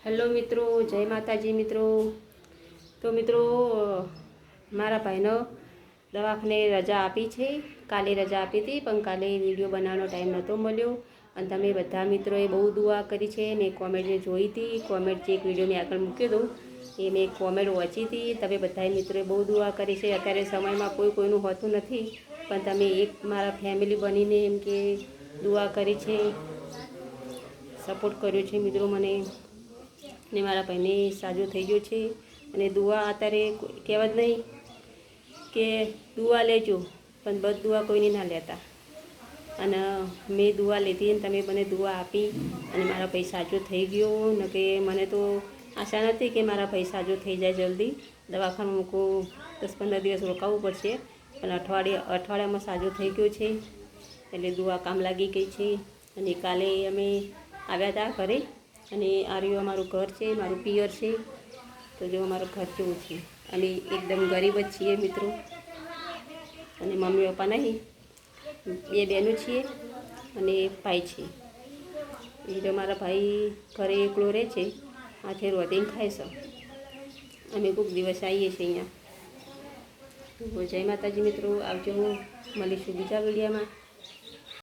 Hello મિત્રો, જય માતાજી મિત્રો। તો મિત્રો, મારા ભાઈનો દવાખાને રજા આપી છે। કાલે રજા આપી હતી, પણ કાલે વિડીયો બનાવવાનો ટાઈમ નહોતો મળ્યો। અને તમે બધા મિત્રોએ બહુ દુઆ કરી છે। મેં કોમેન્ટ જે જોઈ હતી, કોમેન્ટ જે એક વિડીયો મેં આગળ મૂક્યો હતો એ મેં કોમેન્ટ વાંચી હતી। તમે બધા મિત્રોએ બહુ દુઆ કરી છે। અત્યારે સમયમાં કોઈનું હોતું નથી, પણ તમે એક મારા ફેમિલી બનીને એમ કે દુઆ કરી છે, સપોર્ટ કર્યો છે મિત્રો મને। ને મારા ભાઈને સાજો થઈ ગયો છે। અને દુઆ અત્યારે કહેવત નહીં કે દુઆ લેજો, પણ બસ દુઆ કોઈને ના લેતા। અને મેં દુઆ લીધી અને તમે મને દુઆ આપી અને મારા ભાઈ સાજો થઈ ગયો। ને કે મને તો આશા નથી કે મારા ભાઈ સાજો થઈ જાય જલ્દી। દવાખાનું મૂકું 10-15 દિવસ રોકાવું પડશે, પણ અઠવાડિયામાં સાજો થઈ ગયો છે। એટલે દુઆ કામ લાગી ગઈ છે। અને કાલે અમે આવ્યા હતા ઘરે, અને આ રહ્યું અમારું ઘર છે, મારું પિયર છે। તો જો અમારું ઘર કેવું છે, અમે એકદમ ગરીબ જ છીએ મિત્રો। અને મમ્મી પપ્પા નહીં, 2 બહેનો છીએ અને ભાઈ છે। એટલે મારા ભાઈ ઘરે એકલો રહે છે, હાથે રોધીને ખાય છે। અમે કોઈક દિવસ આવીએ છીએ અહીંયા। તો જય માતાજી મિત્રો, આવજો, મળીશું બીજા વિડીયોમાં।